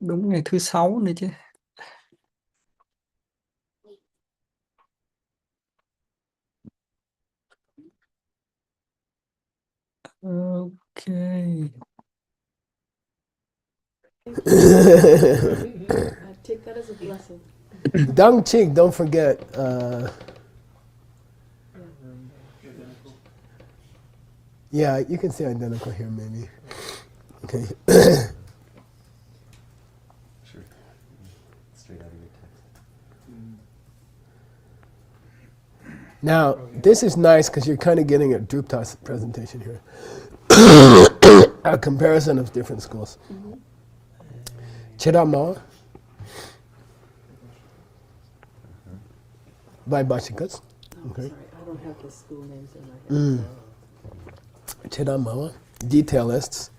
Đúng ngày thứ sáu nữa chứ. Ok. Take that as a blessing. Dang Chik, don't forget. Yeah, you can say identical here, maybe. Okay. Sure. Straight out of your text. Now, this is nice because you're kind of getting a Druptas presentation here. A comparison of different schools. Chedama by Bashikas. Oh, Okay. sorry, I don't have the school names in my head. Chedama, detailists.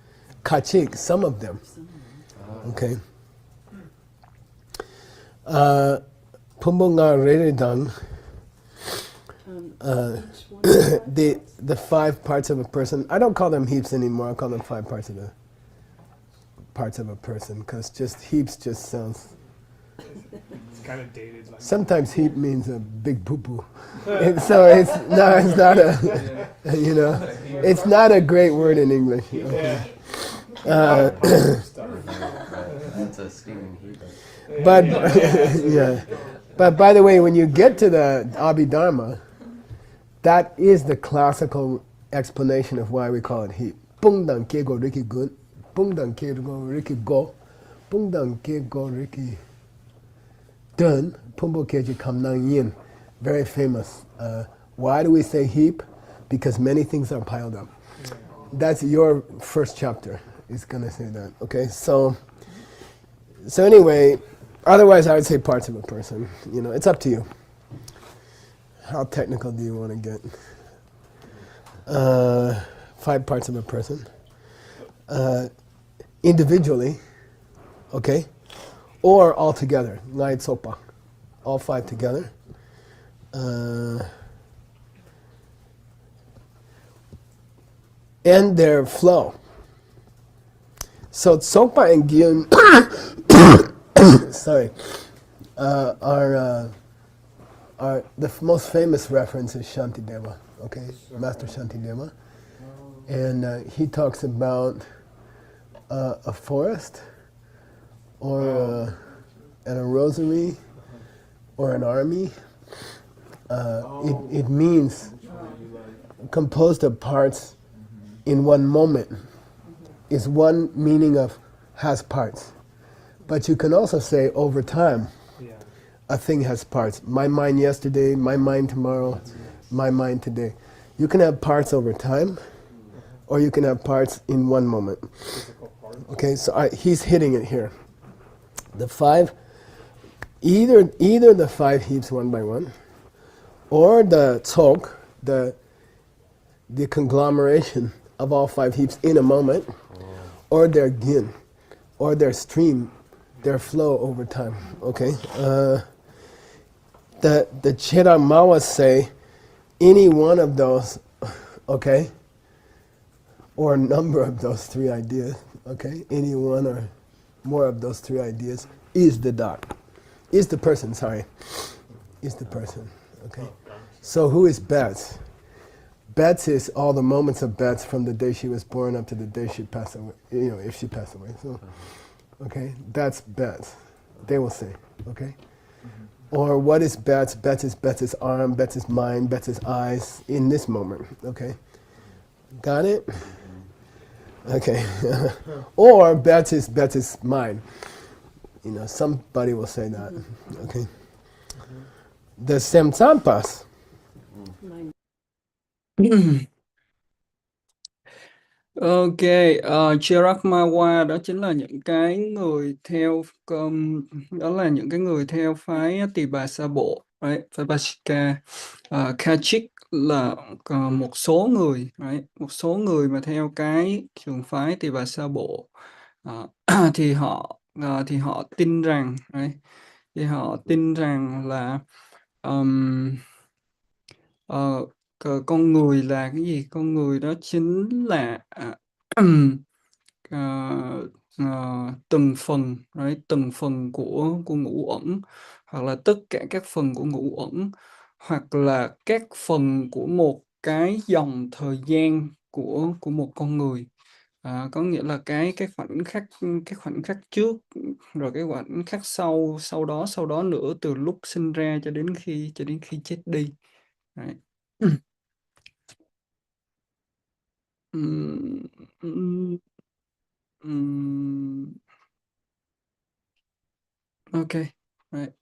Kachik, some of them. Okay. Pumbunga Reredang, Each one of the the 5 parts of a person. I don't call them heaps anymore. I call them 5 parts of a person because just heaps just sounds. It's kind of dated. Like Sometimes heap means a big poo poo. So it's not a, you know, it's not a great word in English. Okay. That's a Stephen Heath. But yeah, but by the way, when you get to the Abhidharma, that is the classical explanation of why we call it heap. Pungdang ke go riki gun, pungdang ke go riki go, pungdang ke go riki dun, pumbo keji kamnang yin. Very famous. Why do we say heap? Because many things are piled up. That's your first chapter. Is gonna say that. Okay, so anyway, otherwise I would say parts of a person. You know, it's up to you. How technical do you want to get? 5 parts of a person. Individually, okay? Or all together, Ngai Tsopa. All 5 together. And their flow. So Tsokpa and Gyun sorry, are the most famous reference is Shantideva, okay, Master Shantideva, and he talks about a forest, or and a rosary, or an army. It means composed of parts in one moment. Is one meaning of has parts. But you can also say over time, a thing has parts. My mind yesterday, my mind tomorrow, my mind today. You can have parts over time, or you can have parts in one moment. Okay, so he's hitting it here. The 5, either the 5 heaps one by one, or the tsok, the conglomeration of all 5 heaps in a moment, or their gin, or their stream, their flow over time. Okay, the Chedamawas say any one of those, okay, or a number of those 3 ideas, okay, any one or more of those 3 ideas is the dot, is the person. Sorry, is the person. Okay, so who is Bets? Bets is all the moments of Bets from the day she was born up to the day she passed away, you know, if she passed away. So, okay, that's Bets, they will say, okay? Or what is Bets? Bets is Bets' arm, Bets' mind, Bets' eyes in this moment, okay? Got it? Okay. Or Bets is mind. You know, somebody will say that, okay? The Semtsampas. Mine. Ok, Chiragmawa đó chính là những cái người theo đó là những cái người theo phái Tỳ Bà Sa Bộ, right? Phái Bashika. Kachik là một số người, right? Một số người mà theo cái trường phái Tỳ Bà Sa Bộ, thì họ tin rằng, right? Thì họ tin rằng là con người là cái gì? Con người đó chính là từng phần, right? Từng phần của ngũ uẩn, hoặc là tất cả các phần của ngũ uẩn, hoặc là các phần của một cái dòng thời gian của một con người. Có nghĩa là cái khoảnh khắc trước, rồi cái khoảnh khắc sau đó nữa, từ lúc sinh ra cho đến khi chết đi. Right. Ừm, ừm, ok. Right.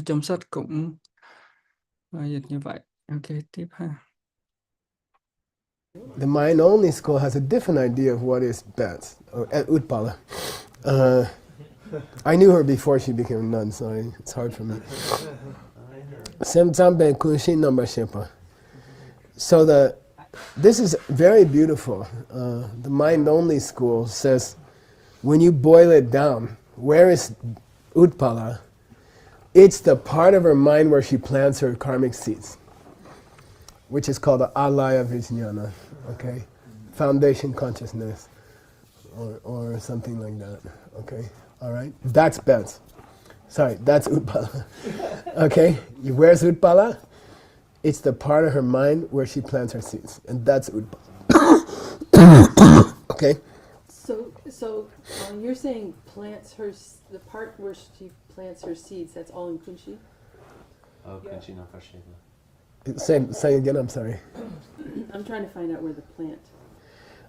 Trong sách cũng dịch như vậy. Ok, tiếp ha. The mind only school has a different idea of what is best, or Utpala. I knew her before she became a nun, so it's hard for me. Semtambe kunshi number shepa. So this is very beautiful. The mind only school says, when you boil it down, where is Utpala? It's the part of her mind where she plants her karmic seeds, which is called the alaya vijnana, okay? Foundation consciousness, or something like that, okay? All right? That's best. Sorry, that's Utpala. Okay? Where's Utpala? It's the part of her mind where she plants her seeds, and that's Utpala. Okay? So you're saying the part where she plants her seeds, that's all in Kunshi? Oh, Kunchi no Farshigla. Say again, I'm sorry. I'm trying to find out where the plant.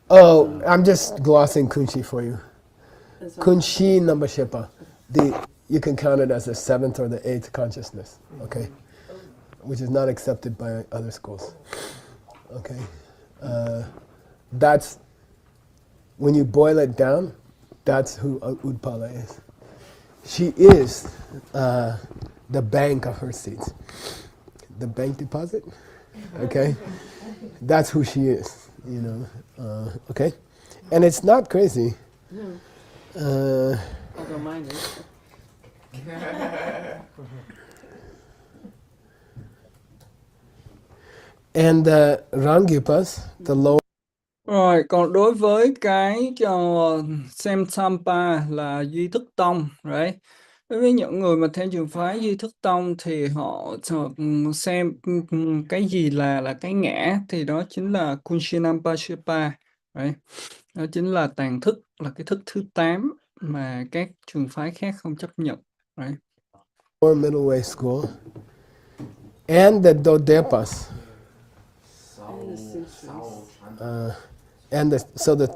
Oh, I'm just glossing Kunshi for you. Is on- Kunshi Nambashepa. You can count it as the 7th or the 8th consciousness, okay? Which is not accepted by other schools. Okay? That's, when you boil it down, that's who Utpala is. She is the bank of her seeds. The bank deposit, okay? That's who she is, you know, okay? And it's not crazy. Although mine is. And the Rangyupas, the lower. Rồi, còn đối với cái Sem Sampa là duy thức tông, right? Đối với những người mà theo trường phái duy thức tông thì họ xem cái gì là cái ngã, thì đó chính là Kunshinampa Shepa, right? Đó chính là tàn thức, là cái thức thứ 8 mà các trường phái khác không chấp nhận, right? Or middle way school, and the Dodepas, And the centuries. so the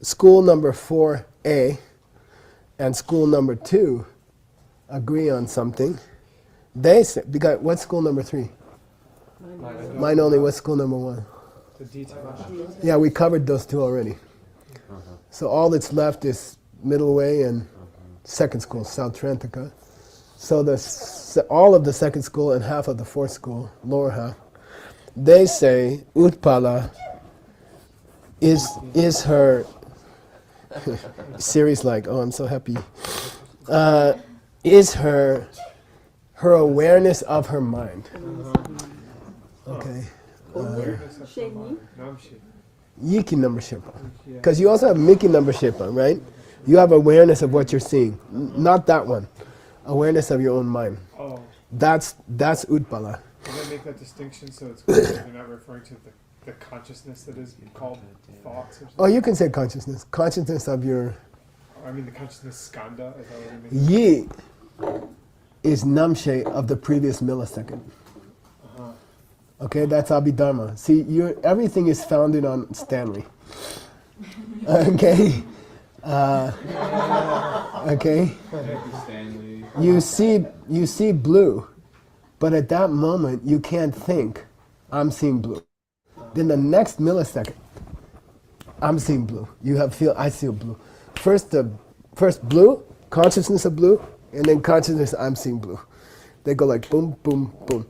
school number 4A and school number 2 agree on something. They say, because what's school number 3? Mine only. What's school number 1? The detail. Yeah, we covered those two already. So all that's left is middle way and second school, South Trantica. So all of the second school and half of the fourth school, lower half, they say Utpala is her series like, oh, I'm so happy, is her awareness of her mind. Okay. Sheni? Namshi. Yiki number Shepa. Because you also have Miki number Shepa, right? You have awareness of what you're seeing. Not that one. Awareness of your own mind. Oh, That's Utpala. does that make that distinction so it's clear that you're not referring to the consciousness that is called thoughts or something? Oh, you can say consciousness. Consciousness of your Or, I mean, the consciousness skanda, is that what you mean? Yi is Namshe of the previous millisecond. Okay, that's Abhidharma. See, everything is founded on Stanley. Okay? Okay? You see blue, but at that moment you can't think, I'm seeing blue. Then the next millisecond, I'm seeing blue. I see blue. First blue, consciousness of blue, and then consciousness, I'm seeing blue. They go like boom, boom, boom.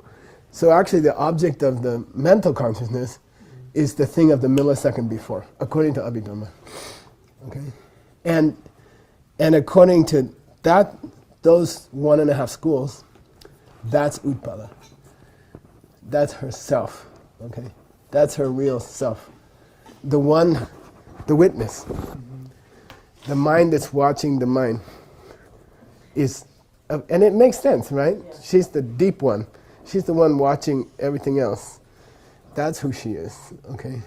So actually the object of the mental consciousness is the thing of the millisecond before, according to Abhidharma. Okay? And according to those 1.5 schools, that's Utpala. That's her self. Okay? That's her real self. The witness. the mind that's watching the mind is, and it makes sense, right? Yeah. She's the deep one. She's the one watching everything else. That's who she is. Okay.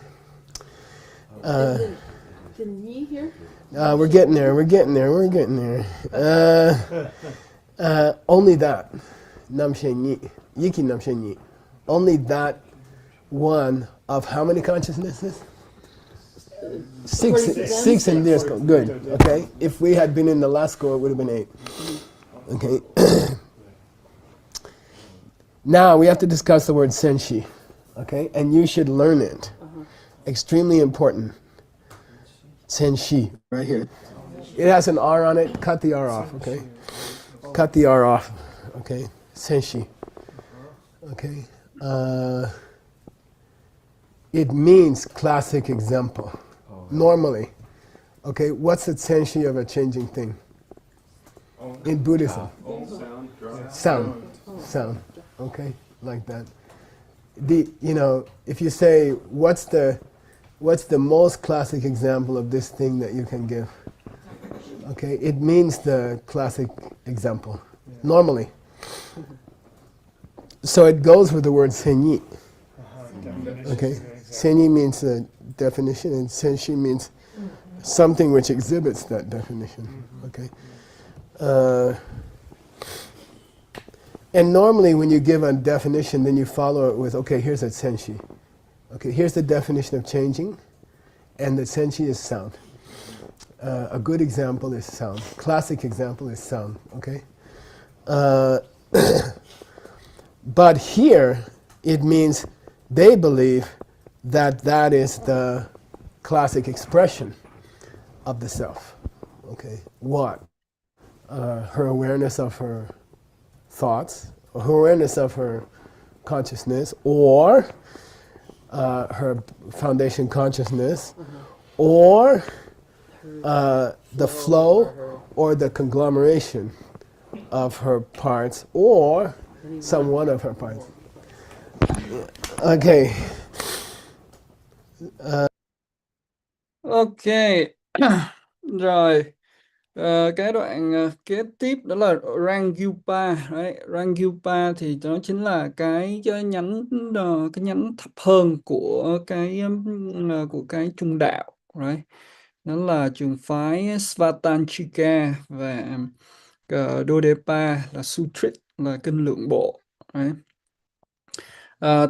And then the knee here. We're getting there. We're getting there. We're getting there. Only that. Namshenyi. Yiki Namshenyi. Only that one of how many consciousnesses? According to them, Six in their school. Good. Okay. If we had been in the last school, it would have been 8. Okay. Now we have to discuss the word senshi. Okay. And you should learn it. Extremely important. Senshi. Right here. It has an R on it. Cut the R off. Okay. Cut the R off. Okay. Senshi. Okay. It means classic example. Normally. Okay. What's the senshi of a changing thing? In Buddhism. Sound. Okay. Like that. If you say, what's the most classic example of this thing that you can give? Okay, it means the classic example, normally. So it goes with the word senyi. Okay, senyi means a definition, and senshi means something which exhibits that definition. Okay. And normally when you give a definition, then you follow it with, okay, here's a senshi. Okay, here's the definition of changing, and the senshi is sound. A good example is sound. Classic example is sound, okay? But here, it means they believe that that is the classic expression of the self, okay? What? Her awareness of her thoughts, or her awareness of her consciousness, or her foundation consciousness, or the flow or the conglomeration of her parts, or some one of her parts. Okay. Ok. Rồi. Cái đoạn kế tiếp đó là Rangyupa. Đấy. Rangyupa thì nó chính là cái nhánh thấp hơn của cái trung đạo. Right? Nó là trường phái Svatanchika, và Dodepa là Sutrit, là kinh lượng bộ. Right?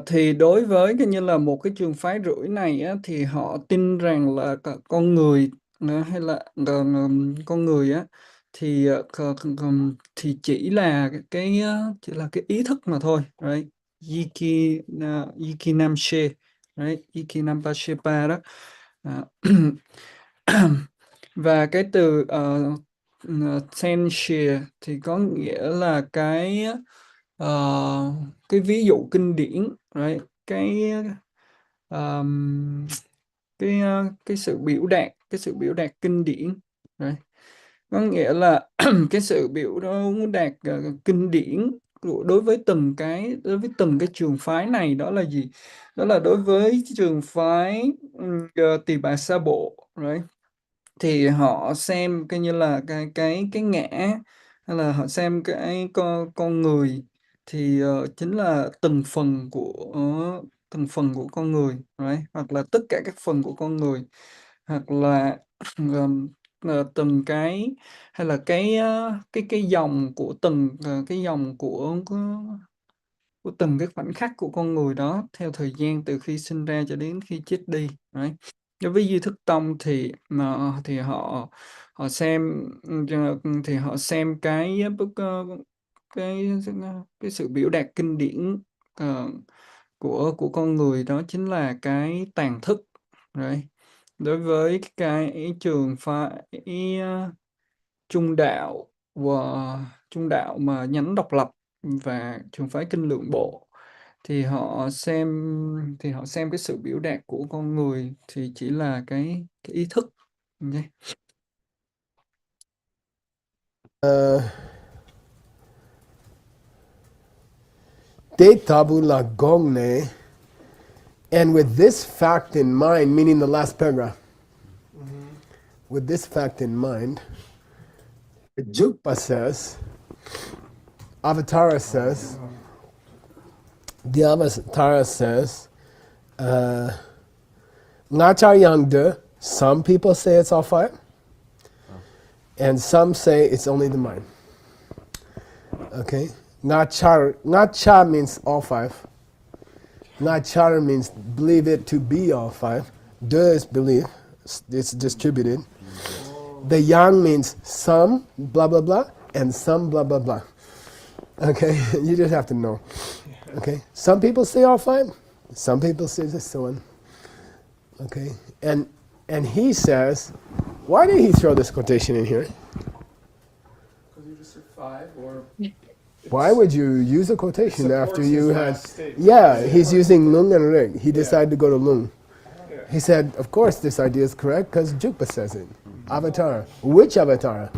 Thì đối với như là một cái trường phái rưỡi này á, thì họ tin rằng là con người hay là con người á thì chỉ là cái ý thức mà thôi, right? Yiki Namshe, right? Yiki Nampashepa đó. Và cái từ Senshie thì có nghĩa là cái ví dụ kinh điển, right? Cái sự biểu đạt kinh điển, right? Có nghĩa là cái sự biểu đạt kinh điển đối với từng cái trường phái này đó là gì? Đó là đối với trường phái Tỳ Bà Sa Bộ, right? Thì họ xem coi như là cái ngã, hay là họ xem cái con người thì chính là từng phần của con người, right? Hoặc là tất cả các phần của con người, hoặc là từng cái, hay là cái dòng của từng cái dòng của từng cái khoảnh khắc của con người đó theo thời gian từ khi sinh ra cho đến khi chết đi, right? Đối với Duy Thức Tông thì họ xem cái sự biểu đạt kinh điển của con người đó chính là cái tàng thức, right? Đối với cái trường phái trung đạo mà nhánh độc lập và trường phái kinh lượng bộ thì họ xem cái sự biểu đạt của con người thì chỉ là cái ý thức. Okay. Te tabu la gongne, and with this fact in mind, meaning the last paragraph, with this fact in mind, Jukpa says, Avatara says, the Avatara says, Ngachar Yang De, some people say it's all five, and some say it's only the mind. Okay? Ngachar means all five. Ngachar means believe it to be all five. De is belief, it's distributed. The yang means some, blah, blah, blah, and some, blah, blah, blah. Okay? You just have to know. Okay? Some people say all five, some people say just so on. Okay? And he says, why did he throw this quotation in here? Because you just said 5 or... Why would you use a quotation after supports you his had... last statement. Yeah, he's using Lung and Rig. He decided to go to Lung. Yeah. He said, of course this idea is correct because Jukpa says it. Avatar. Which Avatar?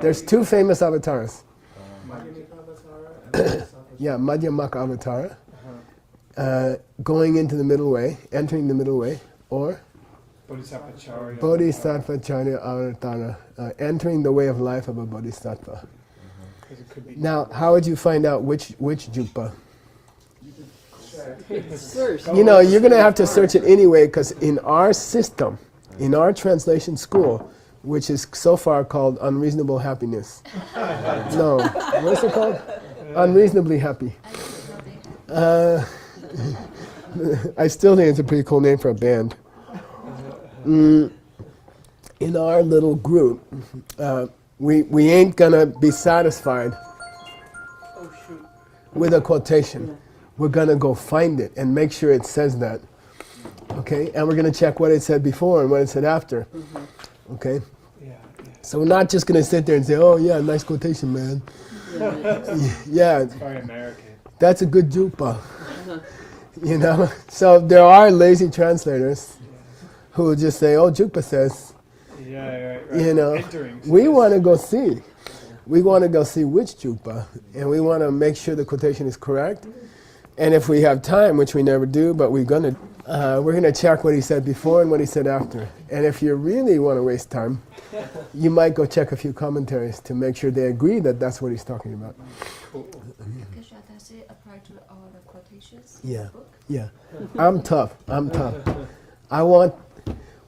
There's two famous avatars. Yeah, Madhyamaka Avatar. Going into the middle way, entering the middle way, or Bodhisattvacharya. Bodhisattvacharya Avatara, entering the way of life of a bodhisattva. 'Cause it could be Now, how would you find out which Jukpa? Search. You know, you're going to have to search it anyway because in our system, in our translation school, which is so far called Unreasonable Happiness. No, what's it called? Unreasonably Happy. I still think it's a pretty cool name for a band. In our little group, we ain't gonna be satisfied with a quotation. We're gonna go find it and make sure it says that. Okay, and we're gonna check what it said before and what it said after. Okay, yeah. so we're not just gonna sit there and say, "Oh yeah, nice quotation, man." Yeah, It's very American. that's a good jukpa. You know, so there are lazy translators who will just say, "Oh, jukpa says." Yeah, right. You know, Entering we space. want to go see. We want to go see which jukpa, and we want to make sure the quotation is correct. And if we have time, which we never do, but we're gonna check what he said before and what he said after. And if you really want to waste time, you might go check a few commentaries to make sure they agree that that's what he's talking about. Kesha, does it apply to all the quotations in Yeah. the book? Yeah, I'm tough. I want.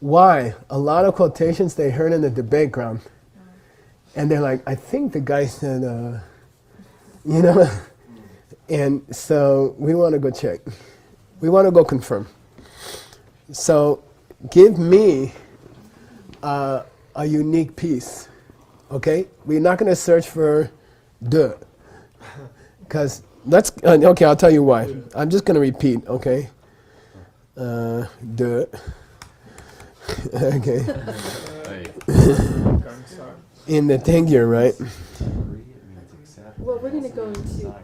Why? A lot of quotations they heard in the debate ground, and they're like, I think the guy said, you know, and so we want to go check. We want to go confirm. So give me a unique piece, okay? We're not going to search for de, because okay, I'll tell you why. I'm just going to repeat, okay? De. Okay. In the thing here, right? Well, we're going to go into,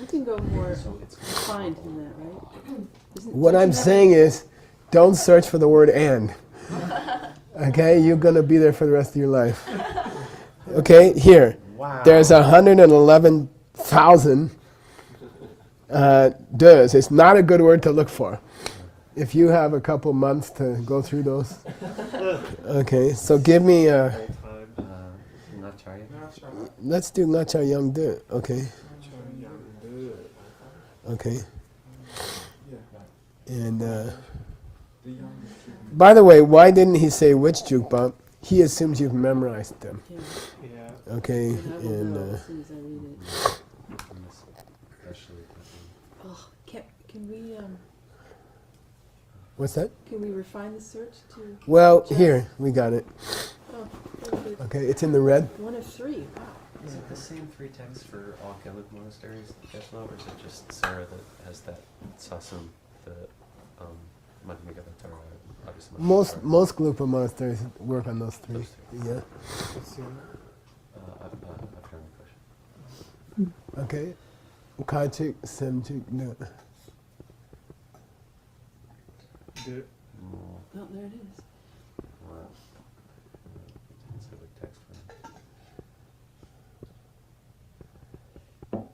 we can go more refined than that, right? What I'm saying is, don't search for the word and. Okay? You're going to be there for the rest of your life. Okay? Here. Wow. There's 111,000 does. It's not a good word to look for. If you have a couple months to go through those. Okay, so give me Ngacharya. let's do Ngachar Yang De, okay? Okay. And by the way, why didn't he say which jukpa? He assumes you've memorized them. Yeah. Okay, And I will and know as soon as I read it. Especially Oh, can we what's that? can we refine the search to? Well, here, we got it. Oh, very good. Okay, it's in the red. 1 of 3. Wow. Is it the same 3 texts for all Gaelic monasteries, Geshe-la, or is it just Sarah that has that Sasum, the Madhyamika Avatar, obviously? Most Gelugpa monasteries work on those three. Yeah. I've got a question. Okay. Kachik, Semchik, no. The- Oh, there it is. Wow. It's a big text for me.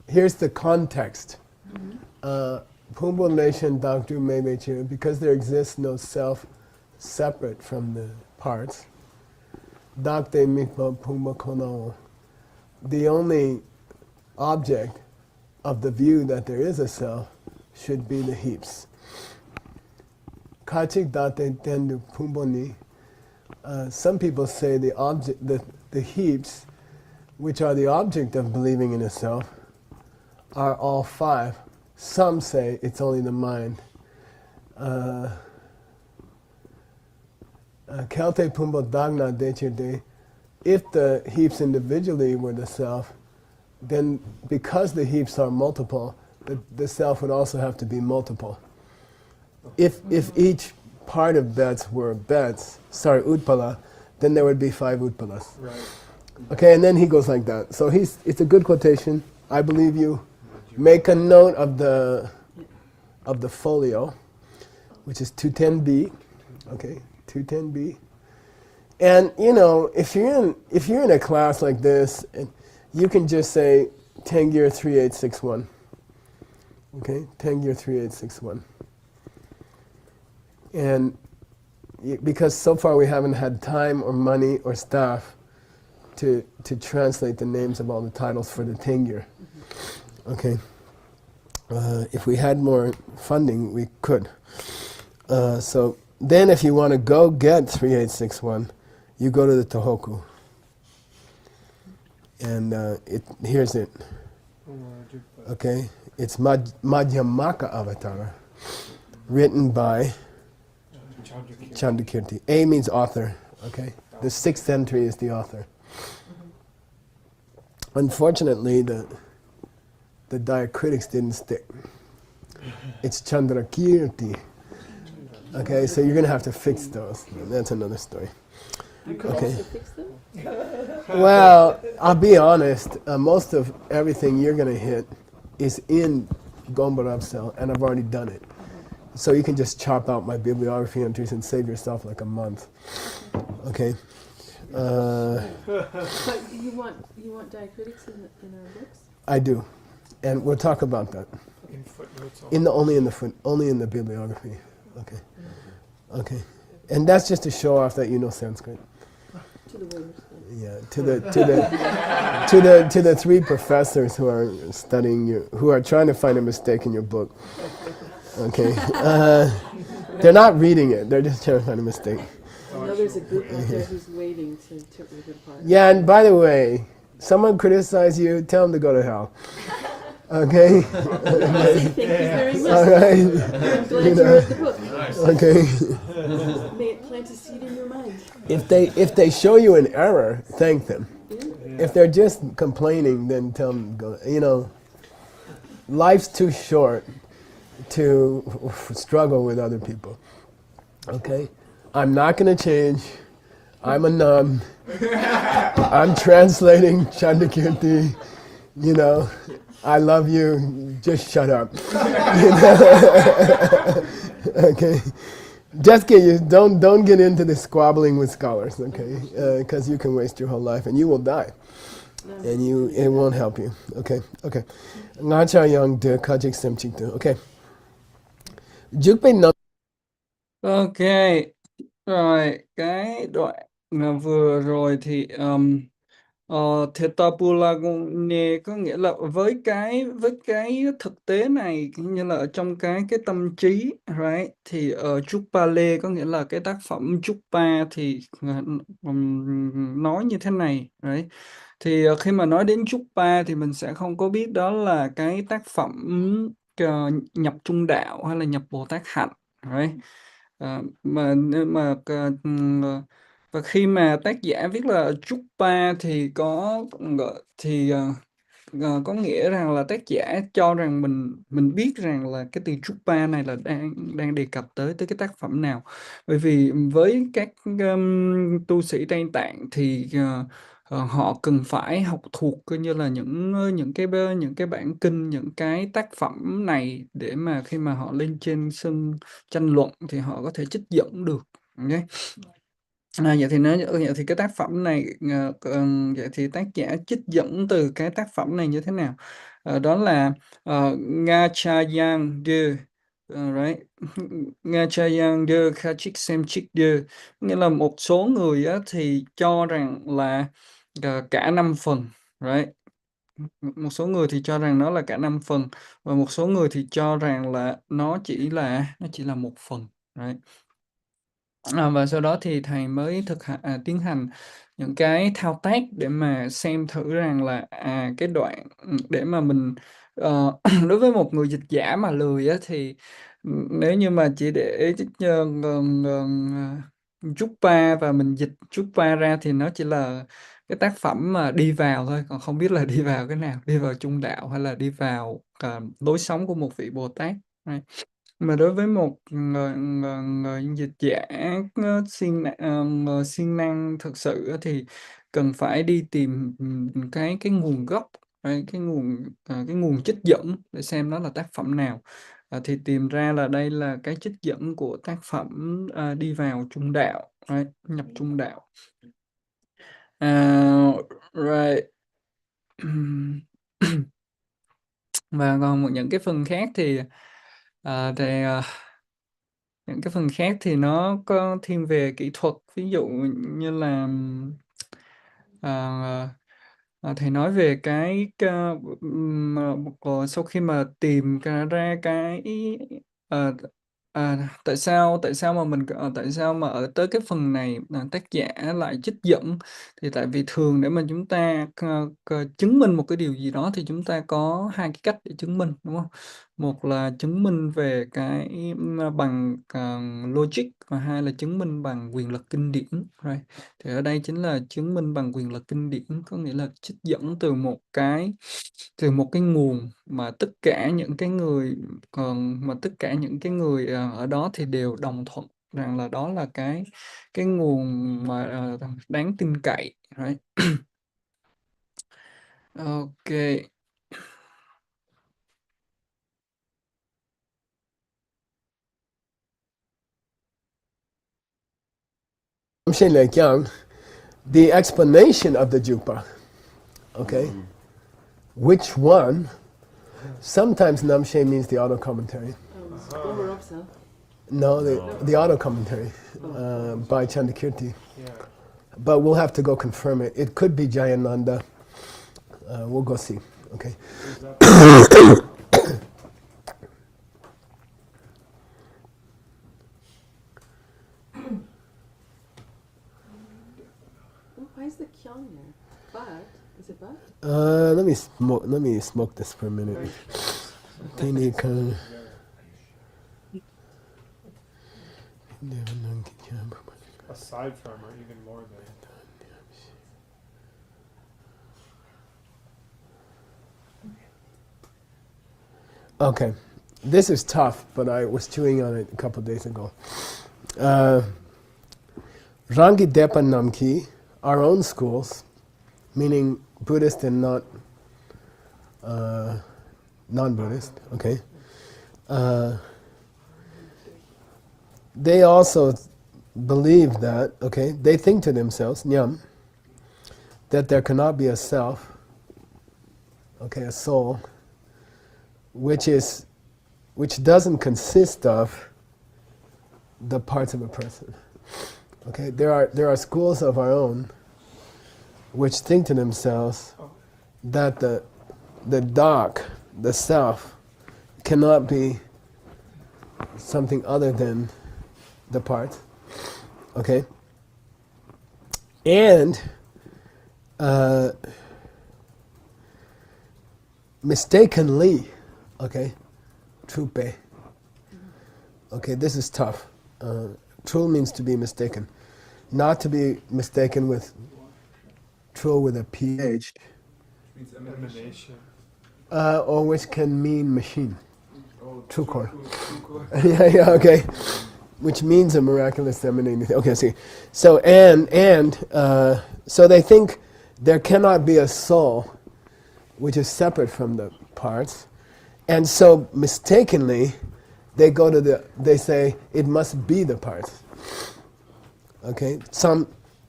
Here's the context. Pumbo Nation Doctor Mebechu, because there exists no self separate from the parts. Dakte Mikpa Pumba Kono. The only object of the view that there is a self should be the heaps. Kachik Date Tendu Pumboni. Some people say the heaps, which are the object of believing in a self, are all five. Some say it's only the mind. Kelte Pumbo Dagna Dechirde. If the heaps individually were the self, then because the heaps are multiple, the self would also have to be multiple. If each part of bets were bets, utpala, then there would be 5 utpalas. Right. Okay, and then he goes like that. So it's a good quotation. I believe you. Make a note of the folio, which is 210b. Okay, 210b. And if you're in a class like this, and you can just say Tengyur 3861. Okay, Tengyur 3861. And because so far we haven't had time or money or staff to translate the names of all the titles for the Tengyur. Okay. If we had more funding, we could. So then if you want to go get 3861, you go to the Tohoku. And here's it. Okay. It's Madhyamaka Avatar, written by Chandrakirti. A means author. Okay. The 6th entry is the author. Unfortunately, the diacritics didn't stick. It's Chandrakirti. Okay, so you're going to have to fix those. That's another story. You can Okay. also fix them? Well, I'll be honest. Most of everything you're going to hit is in Gombarab cell, and I've already done it. So you can just chop out my bibliography entries and save yourself like a month. Okay. But you want diacritics in our books? I do, and we'll talk about that. In footnotes. Only in the bibliography. Okay. Okay. And that's just to show off that you know Sanskrit. To the winners. Yeah. To the 3 professors who are studying who are trying to find a mistake in your book. Okay. They're not reading it. They're just trying to find a mistake. I know there's a group out there who's waiting to rip it apart. Yeah. And by the way, someone criticize you, tell them to go to hell. Okay. Say thank you very much. All right. I'm glad you read the book. Okay. May it plant a seed in your mind. If they show you an error, thank them. Yeah. If they're just complaining, then tell them go. Life's too short to struggle with other people. Okay? I'm not going to change. I'm a nun. I'm translating Chandrakirti. I love you. Just shut up. Okay? Just don't get into the squabbling with scholars, okay? Because you can waste your whole life and you will die. And it won't help you. Okay. Nga cha yang de kajik sem chik de. Okay. Jukpe no. Ok, rồi cái đoạn vừa rồi thì Thetapulagone có nghĩa là với cái thực tế này như là ở trong cái tâm trí, right? Thì Chukpale có nghĩa là cái tác phẩm Chukpa thì nói như thế này, right? Thì khi mà nói đến Chukpa thì mình sẽ không có biết đó là cái tác phẩm nhập trung đạo hay là nhập Bồ Tát hạnh, right? Và khi mà tác giả viết là Chukpa thì có nghĩa rằng là tác giả cho rằng mình biết rằng là cái từ Chukpa này là đang đề cập tới cái tác phẩm nào. Bởi vì với các tu sĩ Tây Tạng thì họ cần phải học thuộc coi như là những cái bản kinh, những cái tác phẩm này để mà khi mà họ lên trên sân tranh luận thì họ có thể trích dẫn được. Okay. Vậy thì cái tác phẩm này vậy thì tác giả trích dẫn từ cái tác phẩm này như thế nào? đó là Ngachayang De, right? Ngachayang De Khachik Semchik De, nghĩa là một số người á, thì cho rằng là cả 5 phần, right? Một số người thì cho rằng nó là cả 5 phần, và một số người thì cho rằng là nó chỉ là một phần, right? Và sau đó thì thầy mới tiến hành những cái thao tác để mà xem thử rằng là cái đoạn để mà mình đối với một người dịch giả mà lười á, thì nếu như mà chỉ để Jukpa và mình dịch Jukpa ra thì nó chỉ là cái tác phẩm mà đi vào thôi, còn không biết là đi vào cái nào, đi vào trung đạo hay là đi vào lối sống của một vị Bồ Tát. Right. Mà đối với một người dịch giả siêng năng thực sự á, thì cần phải đi tìm cái nguồn gốc, cái nguồn trích dẫn để xem nó là tác phẩm nào. Thì tìm ra là đây là cái trích dẫn của tác phẩm đi vào trung đạo, right? Nhập trung đạo. Right. Và còn những cái phần khác thì những cái phần khác thì nó có thiên về kỹ thuật, ví dụ như là thầy nói về sau khi mà tìm ra cái tại sao mà tại sao mà ở tới cái phần này tác giả lại trích dẫn, thì tại vì thường để mà chúng ta chứng minh một cái điều gì đó thì chúng ta có hai cái cách để chứng minh, đúng không? Một là chứng minh về cái bằng logic, và hai là chứng minh bằng quyền lực kinh điển, right? Thì ở đây chính là chứng minh bằng quyền lực kinh điển, có nghĩa là trích dẫn từ một cái nguồn mà tất cả những người ở đó thì đều đồng thuận rằng là đó là cái nguồn mà đáng tin cậy, right? Okay. The explanation of the Jukpa, okay? Which one? Sometimes Namshe means the auto commentary. Omarosa. No, the auto commentary by Chandakirti. Yeah. But we'll have to go confirm it. It could be Jayananda. We'll go see. Okay. Why is the kyung there? But is it but? Let me smoke this for a minute. Tinika. Aside from, or even more than. Okay, this is tough, but I was chewing on it a couple days ago. Rangi Depa Namki, our own schools, meaning Buddhist and not non-Buddhist, okay? They also believe that, okay, they think to themselves, Nyam, that there cannot be a self, okay, a soul, which doesn't consist of the parts of a person. Okay, there are schools of our own which think to themselves that the dak, the self, cannot be something other than the parts. Okay, and mistakenly. Okay, trupe. Okay, this is tough. True means to be mistaken. Not to be mistaken with true with a PH. Means emanation. Or which can mean machine. True core. yeah, okay. Which means a miraculous emanating. Okay, see. So, so they think there cannot be a soul which is separate from the parts. And so mistakenly, they say it must be the parts. Okay,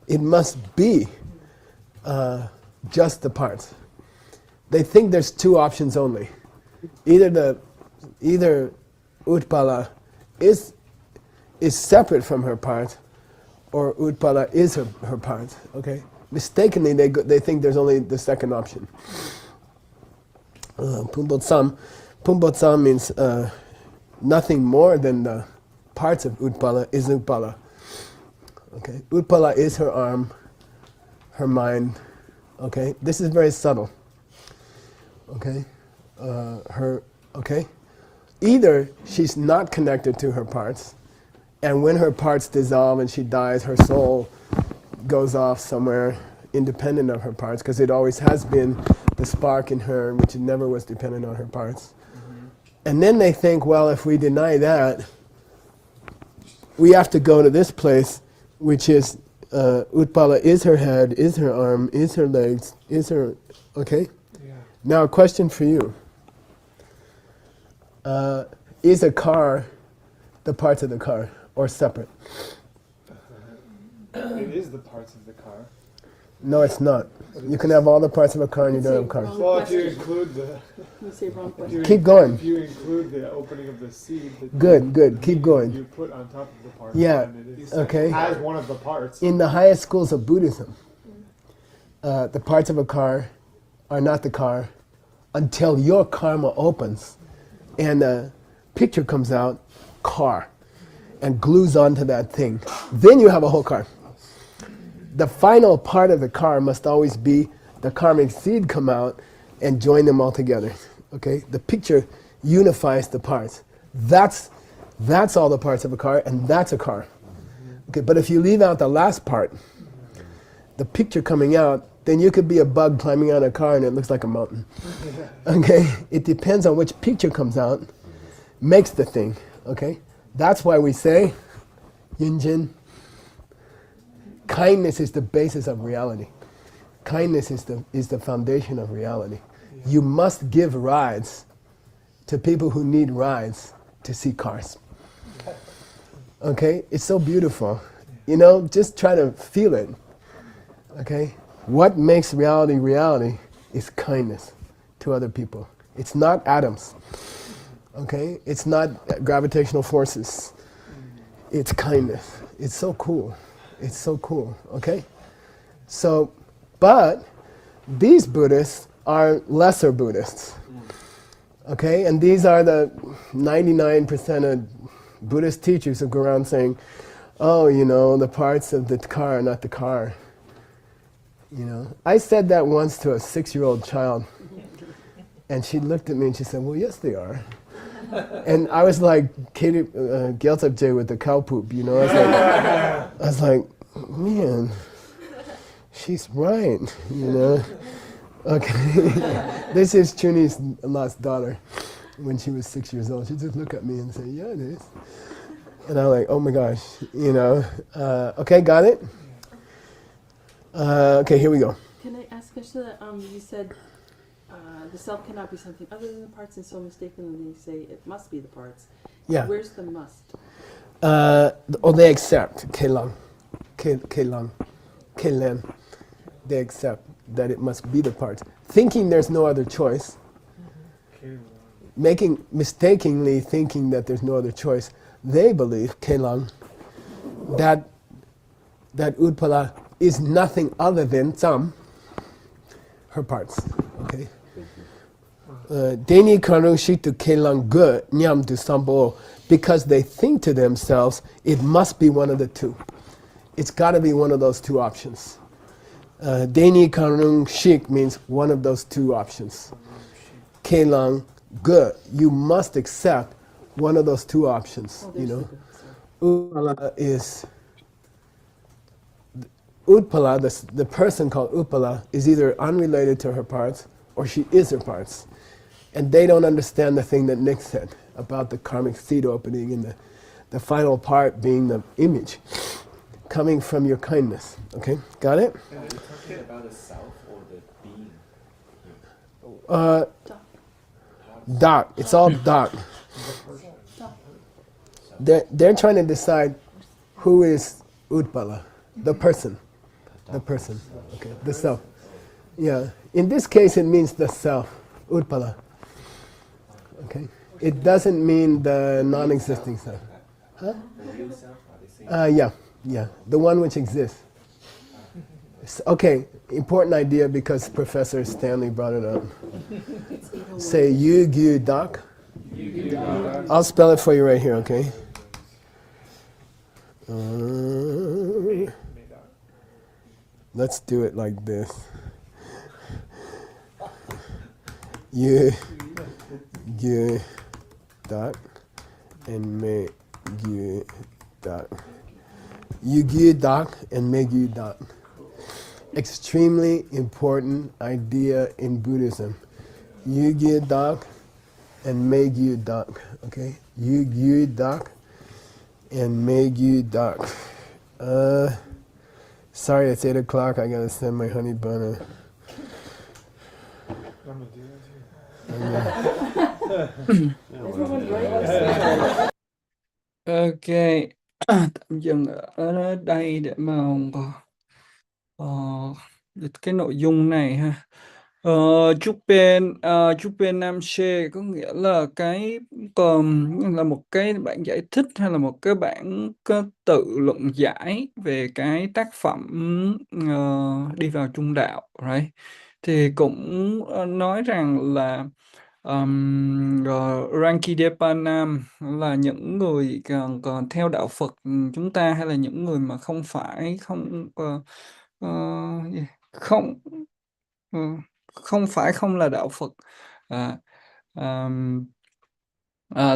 it must be just the parts. they think there's two options only. Either Utpala is separate from her part, or Utpala is her part. Okay, mistakenly they think there's only the second option. Pumbotsam means nothing more than the parts of Utpala is Utpala. Okay, Utpala is her arm, her mind. Okay, this is very subtle. Okay, either she's not connected to her parts, and when her parts dissolve and she dies, her soul goes off somewhere independent of her parts, because it always has been the spark in her, which never was dependent on her parts. Mm-hmm. And then they think, well, if we deny that, we have to go to this place, which is Utpala is her head, is her arm, is her legs, is her, okay? Yeah. Now a question for you. Is a car the parts of the car, or separate? It is the parts of the car. No, it's not. You can have all the parts of a car and you don't have a car. Wrong Well, if you question. include the You say wrong if question. you Keep going. If you include the opening of the seed, Good, keep going. You put on top of the part. Yeah, then it is okay. as one of the parts. In the highest schools of Buddhism, the parts of a car are not the car until your karma opens and a picture comes out, car, and glues onto that thing. Then you have a whole car. The final part of the car must always be the karmic seed come out and join them all together. Okay? The picture unifies the parts. That's all the parts of a car, and that's a car. Okay, but if you leave out the last part, the picture coming out, then you could be a bug climbing on a car and it looks like a mountain. Okay? It depends on which picture comes out, makes the thing. Okay? That's why we say, Yinjin, kindness is the basis of reality. Kindness is the foundation of reality. You must give rides to people who need rides to see cars. Okay? It's so beautiful. You know, just try to feel it. Okay? What makes reality reality is kindness to other people. It's not atoms. Okay? It's not gravitational forces. It's kindness. It's so cool. It's so cool. Okay? So, but these Buddhists are lesser Buddhists. Okay? And these are the 99% of Buddhist teachers who go around saying, oh, you know, the parts of the car are not the car. You know, I said that once to a 6-year-old child, and she looked at me and she said, well, yes, they are. And I was like, Gyaltsab J with the cow poop, you know. I was like, man, she's right, you know. Okay, this is Chuni's last daughter. When she was 6 years old, she just looked at me and said, yeah, it is. And I'm like, oh my gosh, you know. Okay, got it? Okay, here we go. Can I ask a question? You said the self cannot be something other than the parts, and so mistakenly you say it must be the parts. Yeah. Where's the must? They accept, Kelang. They accept that it must be the parts. Thinking there's no other choice, mistakenly thinking that there's no other choice, they believe, Kelang, that Utpala is nothing other than Tsam, her parts. Okay. Deni Karung Shitu Kelang Gu Nyam Du Sambo, because they think to themselves, it must be one of the two. It's got to be one of those two options. Deni Karung Shik means one of those two options. Kelang Gu, you must accept one of those two options. Oh, You know, there's Utpala, the person called Utpala, is either unrelated to her parts or she is her parts. And they don't understand the thing that Nick said about the karmic seed opening and the final part being the image coming from your kindness. Okay, got it? And are you talking about a self or the being? Dot. It's all dot. They're trying to decide who is Utpala, the person. The person. Okay, the self. Yeah. In this case, it means the self, Utpala. Okay. It doesn't mean the non-existing self. Huh? The real self, are they saying? Yeah. The one which exists. Okay. Important idea because Professor Stanley brought it up. Say Yu Gyu Dak. I'll spell it for you right here, okay? Let's do it like this. Yu Gyu Dak and Me Gyu Dak. Yu Gyu Dak and Me Gyu Dak. Extremely important idea in Buddhism. Yu Gyu Dak and Me Gyu Dak. Okay? Yu Gyu Dak and Me Gyu Dak. Sorry, it's 8 o'clock. I gotta send my honey bun. I'm gonna do that too. Everyone write Ok, tạm dừng ở đây để mà cái nội dung này ha. Chupen Namche có nghĩa là là một cái bản giải thích hay là một cái bản tự luận giải về cái tác phẩm Đi vào trung đạo, right? Thì cũng nói rằng là Rankidepanam là những người còn theo đạo Phật chúng ta, hay là những người mà không phải không là đạo Phật,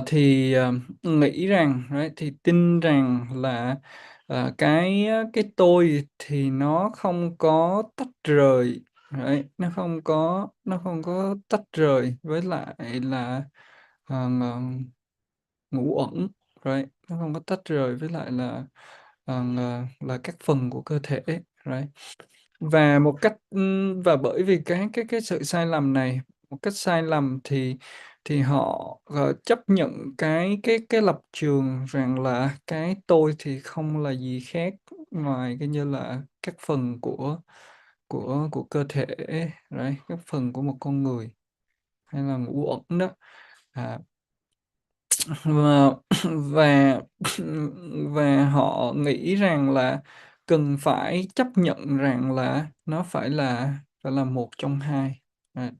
thì nghĩ rằng, right, thì tin rằng là cái tôi thì nó không có tách rời, right? Nó không có tách rời với lại là ngũ uẩn, right? Nó không có tách rời với lại là các phần của cơ thể, right? Và và bởi vì cái sự sai lầm này, một cách sai lầm thì họ chấp nhận cái lập trường rằng là cái tôi thì không là gì khác ngoài cái như là các phần của cơ thể, right? Các phần của một con người hay là ngũ uẩn đó. Và và họ nghĩ rằng là cần phải chấp nhận rằng là nó phải là một trong hai, right?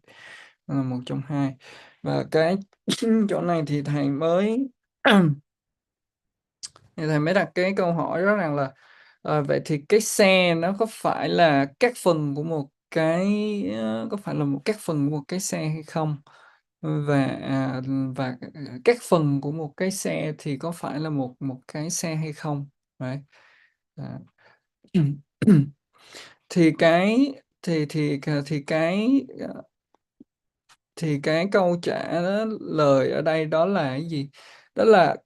Là một trong hai. Và cái chỗ này thì thầy mới đặt cái câu hỏi đó rằng là vậy thì cái xe nó có phải là các phần của một cái các phần của một cái xe hay không? Và các phần của một cái xe thì có phải là một cái xe hay không, right? Thì cái câu trả lời ở đây đó là cái gì? Đó là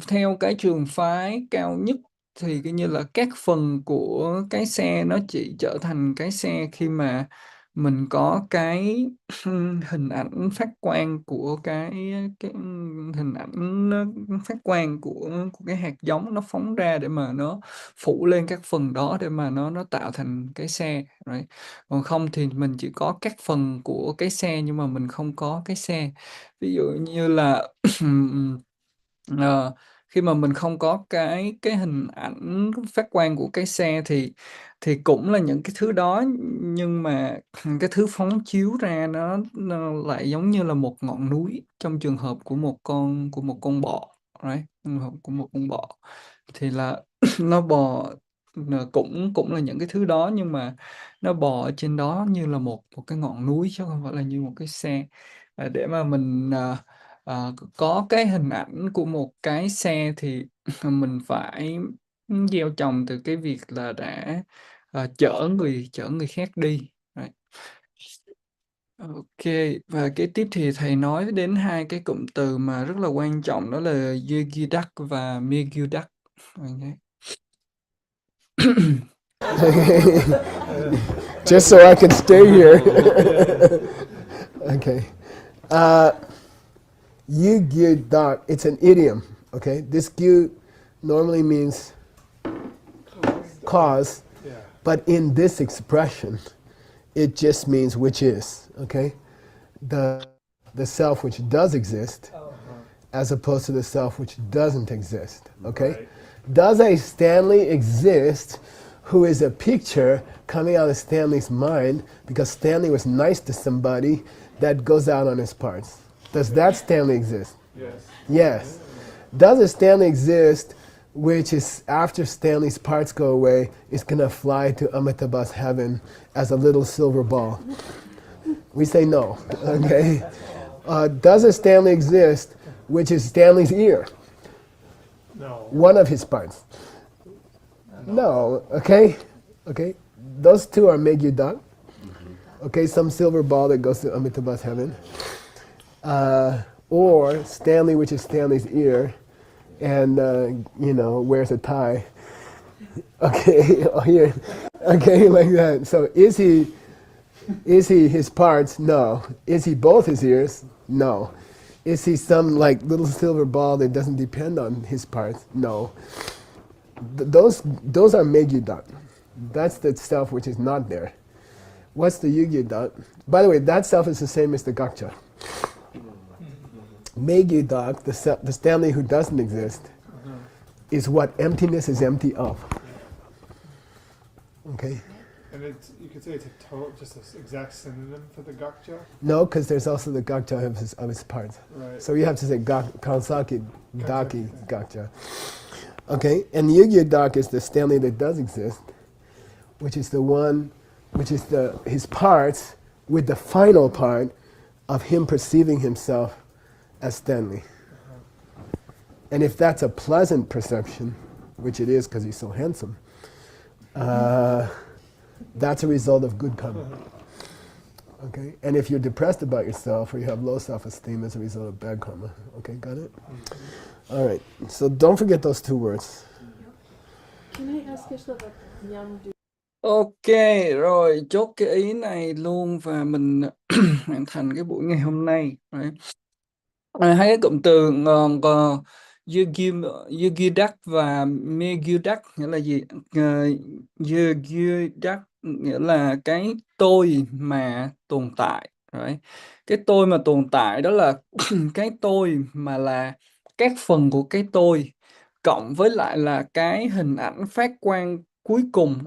theo cái trường phái cao nhất thì như là các phần của cái xe nó chỉ trở thành cái xe khi mà mình có cái hình ảnh phát quang của cái hình ảnh phát quang của cái hạt giống nó phóng ra để mà nó phủ lên các phần đó để mà nó tạo thành cái xe, right? Còn không thì mình chỉ có các phần của cái xe nhưng mà mình không có cái xe. Ví dụ như là khi mà mình không có cái hình ảnh phát quang của cái xe thì cũng là những cái thứ đó, nhưng mà cái thứ phóng chiếu ra nó lại giống như là một ngọn núi trong trường hợp của một con bọ, right? Trường hợp của một con bọ thì là nó bò cũng là những cái thứ đó, nhưng mà nó bò ở trên đó như là một cái ngọn núi chứ không phải là như một cái xe. Để mà mình có cái hình ảnh của một cái xe thì mình phải gieo trồng từ cái việc là đã chở người khác đi, right? Ok, và kế tiếp thì thầy nói đến hai cái cụm từ mà rất là quan trọng, đó là Yegidak và Megyudak. Okay. Just so I can stay here. Okay. Yu Gyu Dak, it's an idiom, okay? This Gyu normally means cause, Yeah. but in this expression, it just means which is, okay? The self which does exist as opposed to the self which doesn't exist, okay? Right. Does a Stanley exist who is a picture coming out of Stanley's mind because Stanley was nice to somebody that goes out on his parts? Does that Stanley exist? Yes. Yes. Does a Stanley exist which is after Stanley's parts go away is going to fly to Amitabha's heaven as a little silver ball? We say no, okay? Does a Stanley exist which is Stanley's ear? No. One of his parts. No, okay? Okay? Those two are Megiddo. Okay, some silver ball that goes to Amitabha's heaven. Or Stanley, which is Stanley's ear, and, wears a tie. Okay, here. Okay, like that. So is he his parts? No. Is he both his ears? No. Is he some like little silver ball that doesn't depend on his parts? No. Those are Megiddo. That's the self which is not there. What's the Yugya? By the way, that self is the same as the Gakcha. Megiddo, the Stanley who doesn't exist, is what emptiness is empty of. Okay? And you could say it's a total, just an exact synonym for the Gakcha. No, because there's also the Gakcha of his parts. Right. So you have to say Kansaki Daki Gotcha. Gakcha. Okay? And Yugya is the Stanley that does exist, which is the one, which is his parts with the final part of him perceiving himself as Stanley. And if that's a pleasant perception, which it is because he's so handsome, that's a result of good karma. Okay? And if you're depressed about yourself or you have low self-esteem, it's a result of bad karma. Okay, got it? All right. So don't forget those two words. Can I ask Krishna about Nyamdu? Ok, rồi chốt cái ý này luôn và mình hoàn thành cái buổi ngày hôm nay. Right. Hai cái cụm từ Yogidak và Megiddo nghĩa là gì? Yogidak nghĩa là cái tôi mà tồn tại. Right. Cái tôi mà tồn tại đó là cái tôi mà là các phần của cái tôi cộng với lại là cái hình ảnh phát quang cuối cùng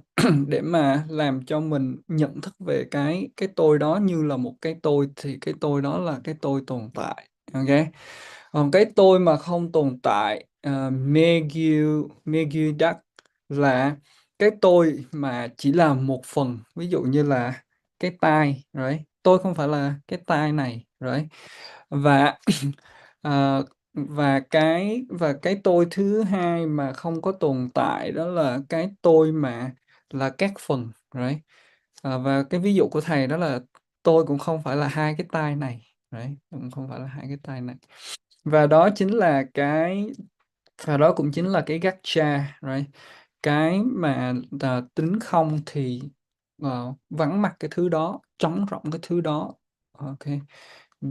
để mà làm cho mình nhận thức về cái tôi đó như là một cái tôi, thì cái tôi đó là cái tôi tồn tại. Ok, còn cái tôi mà không tồn tại, Megiddo là cái tôi mà chỉ là một phần, ví dụ như là cái tai, right? Tôi không phải là cái tai này, right? Và và cái tôi thứ hai mà không có tồn tại đó là cái tôi mà là các phần, right? Và cái ví dụ của thầy đó là tôi cũng không phải là hai cái tai này, right? Cũng không phải là hai cái tai này. Và đó cũng chính là cái gacha, right? Cái mà tính không thì vắng mặt cái thứ đó, trống rỗng cái thứ đó. Ok,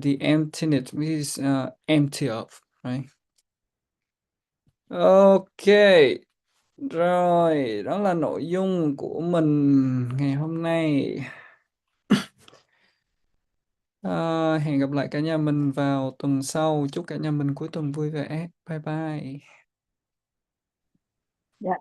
the emptiness is empty of, right? Ok, rồi đó là nội dung của mình ngày hôm nay. Hẹn gặp lại cả nhà mình vào tuần sau. Chúc cả nhà mình cuối tuần vui vẻ. Bye bye. Dạ.